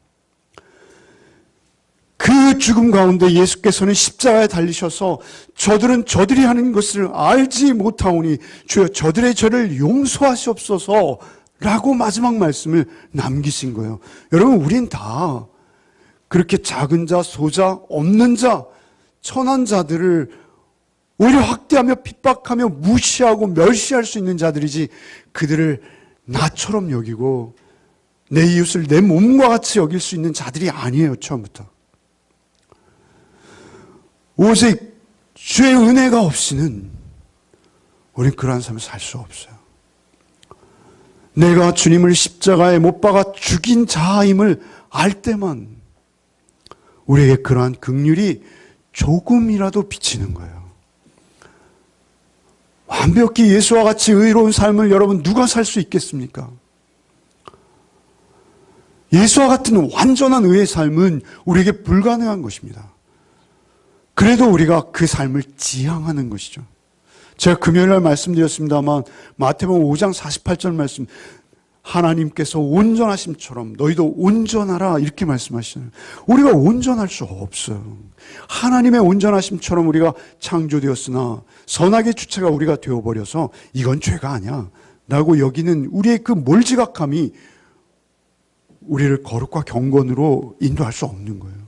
그 죽음 가운데 예수께서는 십자가에 달리셔서 저들은 저들이 하는 것을 알지 못하오니 주여 저들의 죄를 용서하시옵소서 라고 마지막 말씀을 남기신 거예요. 여러분, 우린 다 그렇게 작은 자, 소자, 없는 자, 천한 자들을 오히려 학대하며 핍박하며 무시하고 멸시할 수 있는 자들이지 그들을 나처럼 여기고 내 이웃을 내 몸과 같이 여길 수 있는 자들이 아니에요, 처음부터. 오직 주의 은혜가 없이는 우리는 그러한 삶을 살 수 없어요. 내가 주님을 십자가에 못 박아 죽인 자임을 알 때만 우리에게 그러한 긍휼이 조금이라도 비치는 거예요. 완벽히 예수와 같이 의로운 삶을 여러분 누가 살 수 있겠습니까? 예수와 같은 완전한 의의 삶은 우리에게 불가능한 것입니다. 그래도 우리가 그 삶을 지향하는 것이죠. 제가 금요일날 말씀드렸습니다만 마태복음 5장 48절 말씀, 하나님께서 온전하심처럼 너희도 온전하라 이렇게 말씀하시잖아요. 우리가 온전할 수 없어요. 하나님의 온전하심처럼 우리가 창조되었으나 선악의 주체가 우리가 되어버려서 이건 죄가 아니야 라고 여기는 우리의 그 몰지각함이 우리를 거룩과 경건으로 인도할 수 없는 거예요.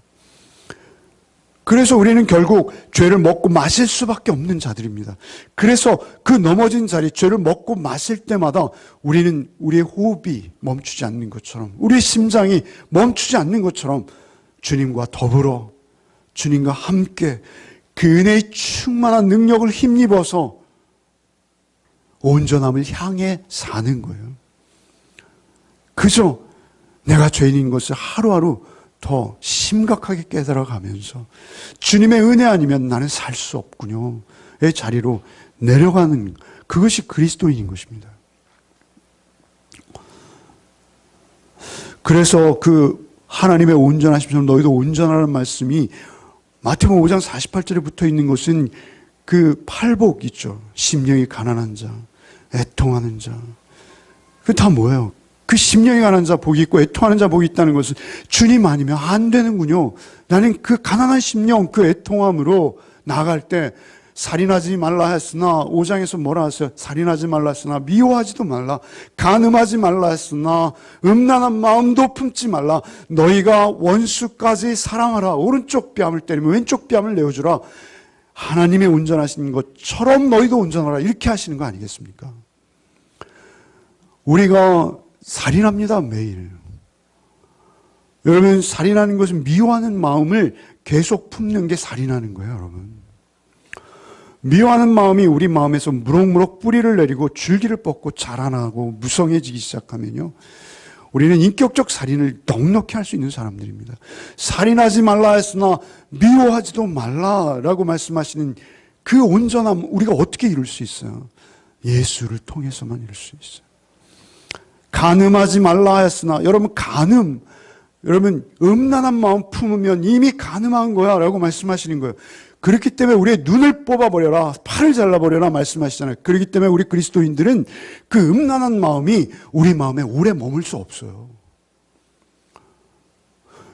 그래서 우리는 결국 죄를 먹고 마실 수밖에 없는 자들입니다. 그래서 그 넘어진 자리, 죄를 먹고 마실 때마다 우리는 우리의 호흡이 멈추지 않는 것처럼, 우리의 심장이 멈추지 않는 것처럼 주님과 더불어, 주님과 함께 그 은혜의 충만한 능력을 힘입어서 온전함을 향해 사는 거예요. 그저 내가 죄인인 것을 하루하루 더 심각하게 깨달아가면서 주님의 은혜 아니면 나는 살 수 없군요의 자리로 내려가는, 그것이 그리스도인인 것입니다. 그래서 그 하나님의 온전하심처럼 너희도 온전하라는 말씀이 마태복음 5장 48절에 붙어 있는 것은 그 팔복 있죠. 심령이 가난한 자, 애통하는 자. 그 다 뭐예요? 그 심령이 가난한 자 복이 있고 애통하는 자 복이 있다는 것은 주님 아니면 안 되는군요. 나는 그 가난한 심령, 그 애통함으로 나아갈 때 살인하지 말라 했으나 5장에서 뭐라 하세요? 살인하지 말라 했으나 미워하지도 말라, 간음하지 말라 했으나 음란한 마음도 품지 말라, 너희가 원수까지 사랑하라, 오른쪽 뺨을 때리면 왼쪽 뺨을 내어주라, 하나님의 온전하신 것처럼 너희도 온전하라, 이렇게 하시는 거 아니겠습니까? 우리가 살인합니다, 매일. 여러분, 살인하는 것은 미워하는 마음을 계속 품는 게 살인하는 거예요, 여러분. 미워하는 마음이 우리 마음에서 무럭무럭 뿌리를 내리고 줄기를 뻗고 자라나고 무성해지기 시작하면요, 우리는 인격적 살인을 넉넉히 할 수 있는 사람들입니다. 살인하지 말라 했으나 미워하지도 말라라고 말씀하시는 그 온전함, 우리가 어떻게 이룰 수 있어요? 예수를 통해서만 이룰 수 있어요. 간음하지 말라 했으나, 여러분 간음, 여러분 음란한 마음 품으면 이미 간음한 거야 라고 말씀하시는 거예요. 그렇기 때문에 우리의 눈을 뽑아버려라, 팔을 잘라버려라 말씀하시잖아요. 그렇기 때문에 우리 그리스도인들은 그 음란한 마음이 우리 마음에 오래 머물 수 없어요.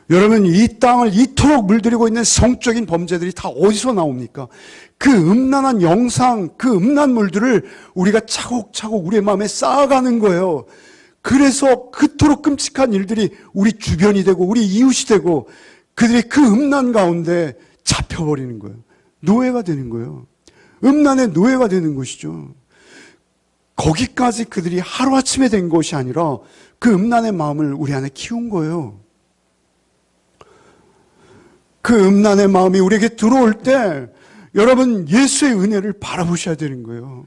여러분, 이 땅을 이토록 물들이고 있는 성적인 범죄들이 다 어디서 나옵니까? 그 음란한 영상, 그 음란물들을 우리가 차곡차곡 우리의 마음에 쌓아가는 거예요. 그래서 그토록 끔찍한 일들이 우리 주변이 되고 우리 이웃이 되고 그들이 그 음란 가운데 잡혀버리는 거예요. 노예가 되는 거예요. 음란의 노예가 되는 것이죠. 거기까지 그들이 하루아침에 된 것이 아니라 그 음란의 마음을 우리 안에 키운 거예요. 그 음란의 마음이 우리에게 들어올 때 여러분, 예수의 은혜를 바라보셔야 되는 거예요.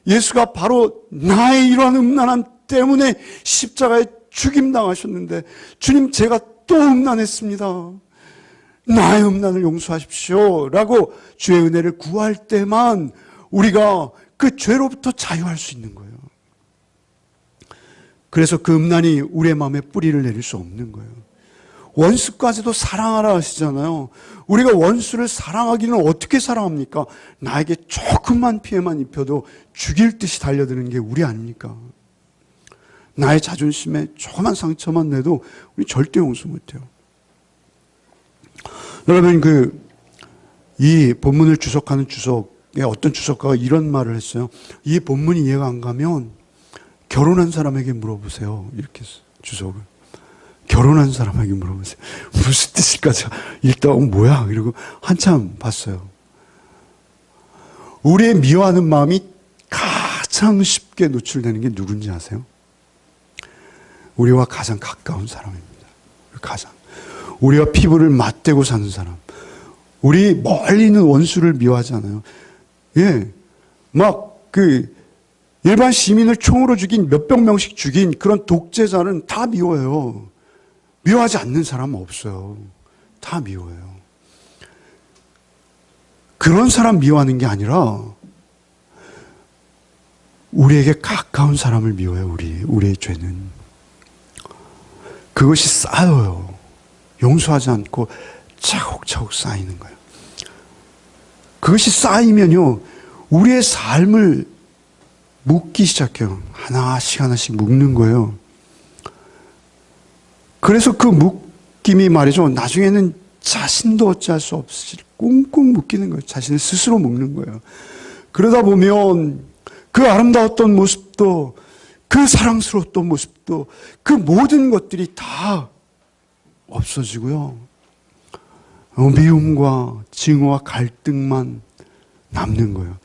예수가 바로 나의 이러한 음란함 때문에 십자가에 죽임당하셨는데, 주님 제가 또 음란했습니다, 나의 음란을 용서하십시오 라고 주의 은혜를 구할 때만 우리가 그 죄로부터 자유할 수 있는 거예요. 그래서 그 음란이 우리의 마음에 뿌리를 내릴 수 없는 거예요. 원수까지도 사랑하라 하시잖아요. 우리가 원수를 사랑하기는 어떻게 사랑합니까? 나에게 조금만 피해만 입혀도 죽일 듯이 달려드는 게 우리 아닙니까? 나의 자존심에 조그만 상처만 내도 우리 절대 용서 못해요. 여러분, 이 본문을 주석하는 주석에 어떤 주석가가 이런 말을 했어요. 이 본문이 이해가 안 가면 결혼한 사람에게 물어보세요. 이렇게 했어요, 주석을. 결혼한 사람에게 물어보세요. 무슨 뜻일까? 읽다가 뭐야? 이러고 한참 봤어요. 우리의 미워하는 마음이 가장 쉽게 노출되는 게 누군지 아세요? 우리와 가장 가까운 사람입니다. 가장. 우리와 피부를 맞대고 사는 사람. 우리 멀리 있는 원수를 미워하잖아요. 예. 일반 시민을 총으로 죽인 몇백 명씩 죽인 그런 독재자는 다 미워해요. 미워하지 않는 사람은 없어요. 다 미워해요. 그런 사람 미워하는 게 아니라 우리에게 가까운 사람을 미워해요. 우리의 죄는. 그것이 쌓여요. 용서하지 않고 차곡차곡 쌓이는 거예요. 그것이 쌓이면요, 우리의 삶을 묶기 시작해요. 하나씩 하나씩 묶는 거예요. 그래서 그 묶임이 말이죠, 나중에는 자신도 어찌할 수 없이 꽁꽁 묶이는 거예요. 자신을 스스로 묶는 거예요. 그러다 보면 그 아름다웠던 모습도, 그 사랑스러웠던 모습도, 그 모든 것들이 다 없어지고요. 미움과 증오와 갈등만 남는 거예요.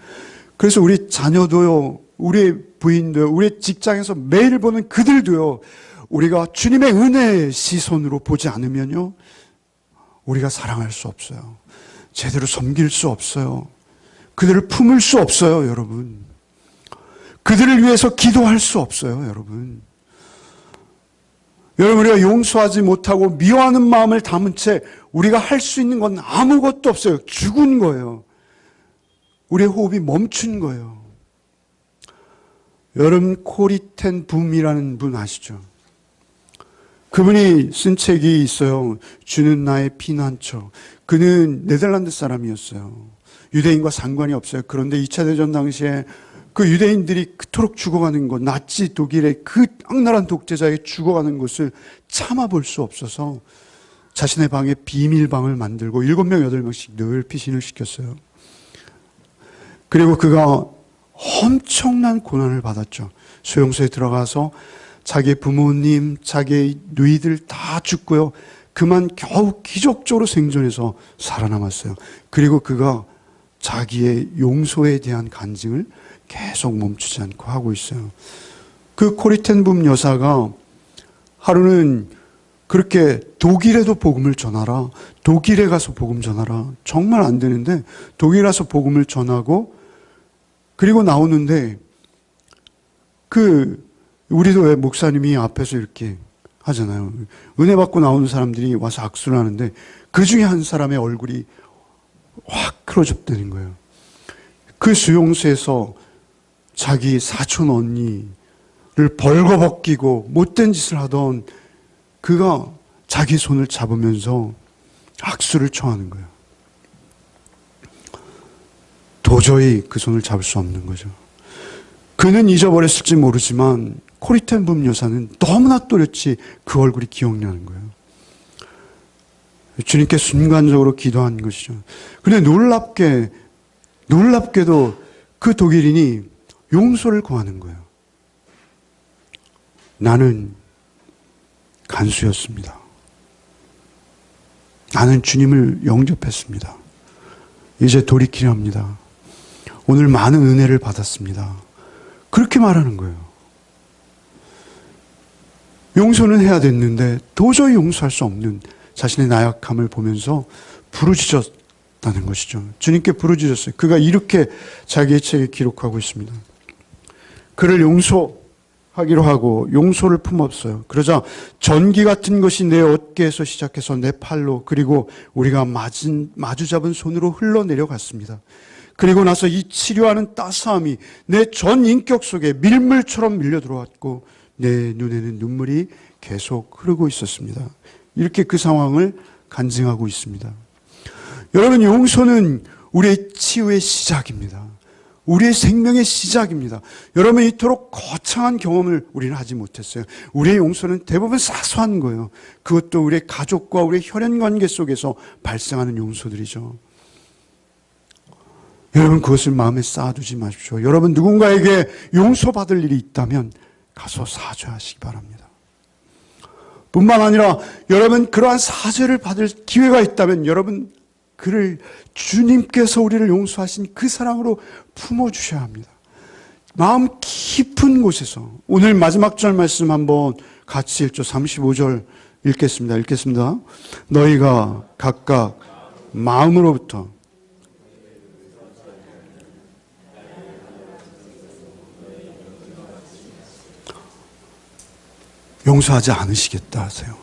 그래서 우리 자녀도요, 우리 부인도요, 우리 직장에서 매일 보는 그들도요, 우리가 주님의 은혜의 시선으로 보지 않으면요, 우리가 사랑할 수 없어요. 제대로 섬길 수 없어요. 그들을 품을 수 없어요, 여러분. 그들을 위해서 기도할 수 없어요, 여러분. 여러분, 우리가 용서하지 못하고 미워하는 마음을 담은 채 우리가 할 수 있는 건 아무것도 없어요. 죽은 거예요. 우리의 호흡이 멈춘 거예요. 여러분, 코리텐 붐이라는 분 아시죠? 그분이 쓴 책이 있어요. 주는 나의 피난처. 그는 네덜란드 사람이었어요. 유대인과 상관이 없어요. 그런데 2차 대전 당시에 그 유대인들이 그토록 죽어가는 것, 나치 독일의 그 악랄한 독재자에게 죽어가는 것을 참아볼 수 없어서 자신의 방에 비밀방을 만들고 7명, 8명씩 늘 피신을 시켰어요. 그리고 그가 엄청난 고난을 받았죠. 수용소에 들어가서 자기 부모님, 자기 누이들 다 죽고요. 그만 겨우 기적적으로 생존해서 살아남았어요. 그리고 그가 자기의 용서에 대한 간증을 계속 멈추지 않고 하고 있어요. 그 코리텐붐 여사가 하루는 그렇게 독일에도 복음을 전하라, 독일에 가서 복음 전하라, 정말 안 되는데 독일에 가서 복음을 전하고 그리고 나오는데 우리도 왜 목사님이 앞에서 이렇게 하잖아요. 은혜 받고 나오는 사람들이 와서 악수를 하는데 그 중에 한 사람의 얼굴이 확 크로즈되는 거예요. 그 수용소에서 자기 사촌 언니를 벌거벗기고 못된 짓을 하던 그가 자기 손을 잡으면서 악수를 청하는 거예요. 도저히 그 손을 잡을 수 없는 거죠. 그는 잊어버렸을지 모르지만 코리텐붐 여사는 너무나 또렷이 그 얼굴이 기억나는 거예요. 주님께 순간적으로 기도한 것이죠. 근데 놀랍게도 그 독일인이 용서를 구하는 거예요. 나는 간수였습니다. 나는 주님을 영접했습니다. 이제 돌이키려 합니다. 오늘 많은 은혜를 받았습니다. 그렇게 말하는 거예요. 용서는 해야 됐는데 도저히 용서할 수 없는 자신의 나약함을 보면서 부르짖었다는 것이죠. 주님께 부르짖었어요. 그가 이렇게 자기의 책에 기록하고 있습니다. 그를 용서하기로 하고 용서를 품었어요. 그러자 전기 같은 것이 내 어깨에서 시작해서 내 팔로 그리고 우리가 마주 잡은 손으로 흘러내려갔습니다. 그리고 나서 이 치료하는 따스함이 내 전 인격 속에 밀물처럼 밀려 들어왔고 내 눈에는 눈물이 계속 흐르고 있었습니다. 이렇게 그 상황을 간증하고 있습니다. 여러분, 용서는 우리의 치유의 시작입니다. 우리의 생명의 시작입니다. 여러분, 이토록 거창한 경험을 우리는 하지 못했어요. 우리의 용서는 대부분 사소한 거예요. 그것도 우리의 가족과 우리의 혈연관계 속에서 발생하는 용서들이죠. 여러분, 그것을 마음에 쌓아두지 마십시오. 여러분, 누군가에게 용서받을 일이 있다면 가서 사죄하시기 바랍니다. 뿐만 아니라 여러분, 그러한 사죄를 받을 기회가 있다면 여러분, 그를 주님께서 우리를 용서하신 그 사랑으로 품어주셔야 합니다. 마음 깊은 곳에서. 오늘 마지막 절 말씀 한번 같이 1조 35절 읽겠습니다. 너희가 각각 마음으로부터 용서하지 않으시겠다 하세요.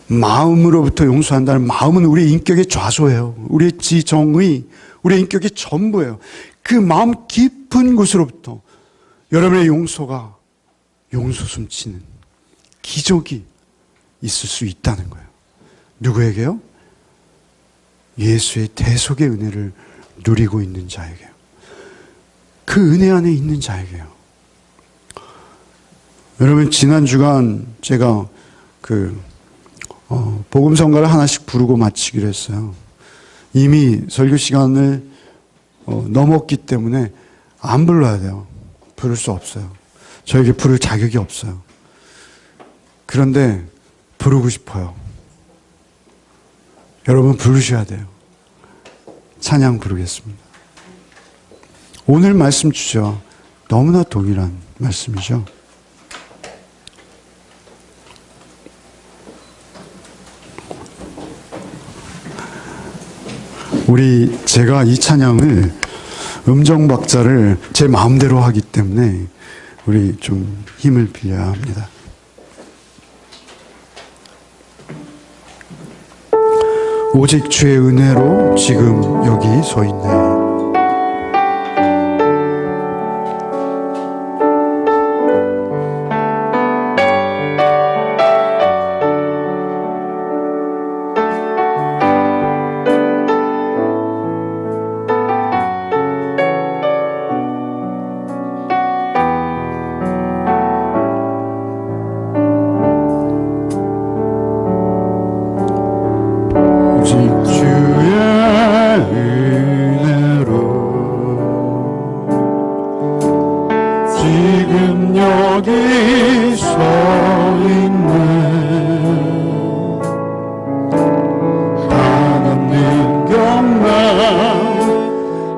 마음으로부터 용서한다는 마음은 우리 인격의 좌소예요. 우리의 지정의, 우리 인격의 전부예요. 그 마음 깊은 곳으로부터 여러분의 용서가 용솟음치는 기적이 있을 수 있다는 거예요. 누구에게요? 예수의 대속의 은혜를 누리고 있는 자에게요. 그 은혜 안에 있는 자에게요. 여러분, 지난 주간 제가 복음성가를 하나씩 부르고 마치기로 했어요. 이미 설교 시간을 넘었기 때문에 안 불러야 돼요. 부를 수 없어요. 저에게 부를 자격이 없어요. 그런데 부르고 싶어요. 여러분 부르셔야 돼요. 찬양 부르겠습니다. 오늘 말씀 주제와 너무나 동일한 말씀이죠. 제가 이 찬양을 음정 박자를 제 마음대로 하기 때문에 우리 좀 힘을 빌려야 합니다. 오직 주의 은혜로 지금 여기 서 있네. 오직 주의 은혜로 지금 여기 서 있네. 하나님 영광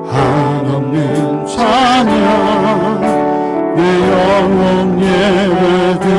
하나님 찬양 내 영혼 예배드리네.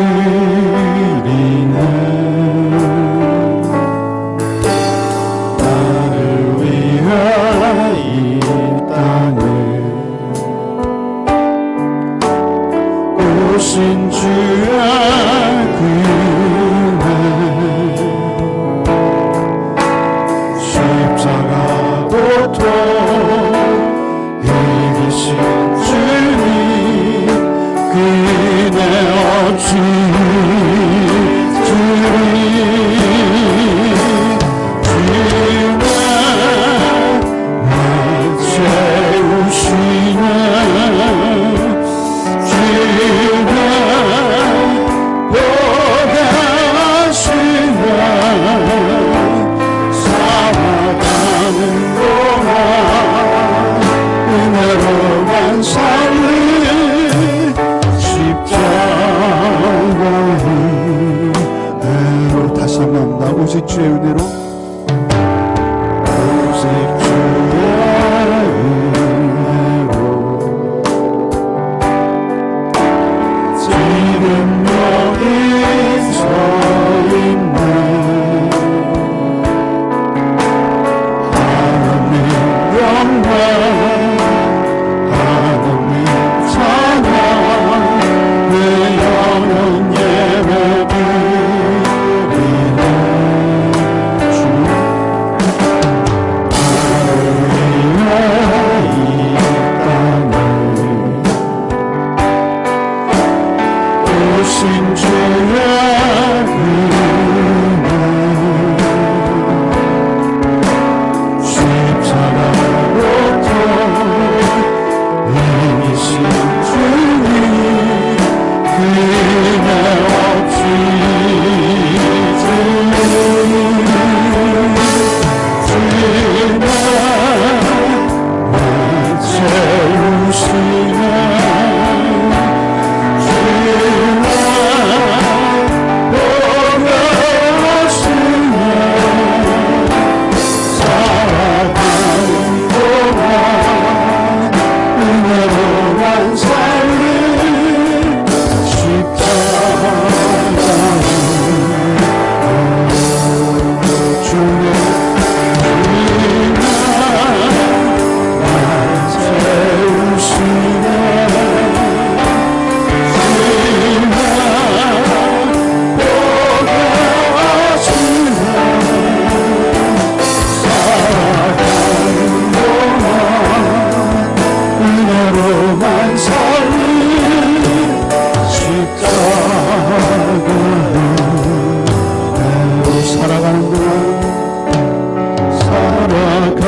살아가는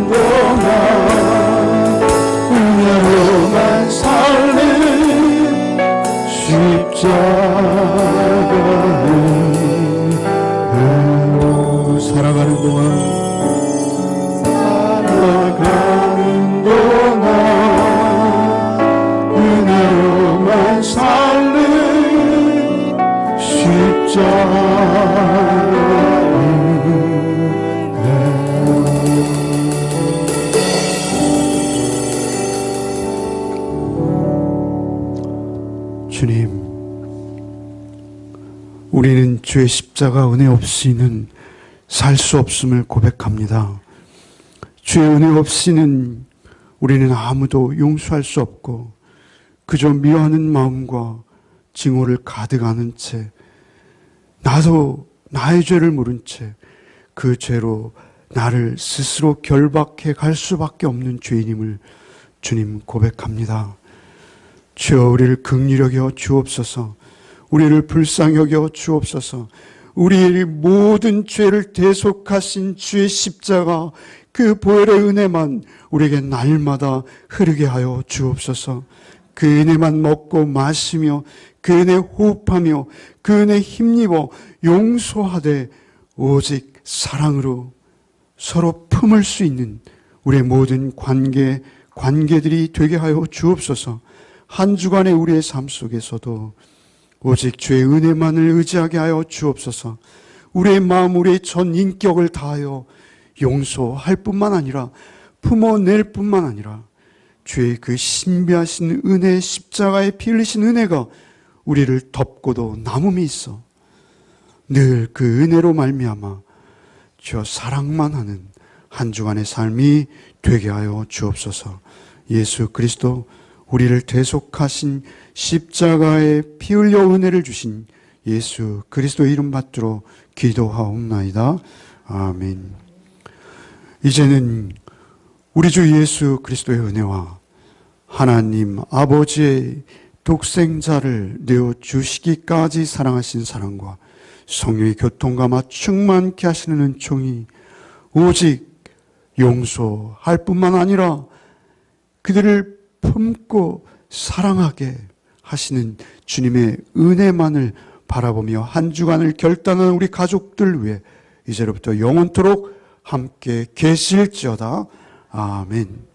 동안 은혜로만 살는 십자가는 살아가는 동안 은혜로만 살는 십자가는 주님, 우리는 주의 십자가 은혜 없이는 살 수 없음을 고백합니다. 주의 은혜 없이는 우리는 아무도 용서할 수 없고 그저 미워하는 마음과 증오를 가득 안은 채 나도 나의 죄를 모른 채 그 죄로 나를 스스로 결박해 갈 수밖에 없는 죄인임을 주님 고백합니다. 주여 우리를 긍휼히 여겨 주옵소서. 우리를 불쌍히 여겨 주옵소서. 우리의 모든 죄를 대속하신 주의 십자가 그 보혈의 은혜만 우리에게 날마다 흐르게 하여 주옵소서. 그 은혜만 먹고 마시며 그 은혜 호흡하며 그 은혜 힘입어 용서하되 오직 사랑으로 서로 품을 수 있는 우리의 모든 관계들이 되게 하여 주옵소서. 한 주간의 우리의 삶 속에서도 오직 주의 은혜만을 의지하게 하여 주옵소서. 우리의 마음, 우리의 전 인격을 다하여 용서할 뿐만 아니라 품어낼 뿐만 아니라 주의 그 신비하신 은혜, 십자가에 피 흘리신 은혜가 우리를 덮고도 남음이 있어 늘 그 은혜로 말미암아 주여 사랑만 하는 한 주간의 삶이 되게 하여 주옵소서. 예수 그리스도 우리를 대속하신 십자가에 피 흘려 은혜를 주신 예수 그리스도의 이름 받들어 기도하옵나이다. 아멘. 이제는 우리 주 예수 그리스도의 은혜와 하나님 아버지의 독생자를 내어주시기까지 사랑하신 사랑과 성령의 교통감화 충만케 하시는 은총이 오직 용서할 뿐만 아니라 그들을 품고 사랑하게 하시는 주님의 은혜만을 바라보며 한 주간을 결단하는 우리 가족들 위해 이제로부터 영원토록 함께 계실지어다. 아멘.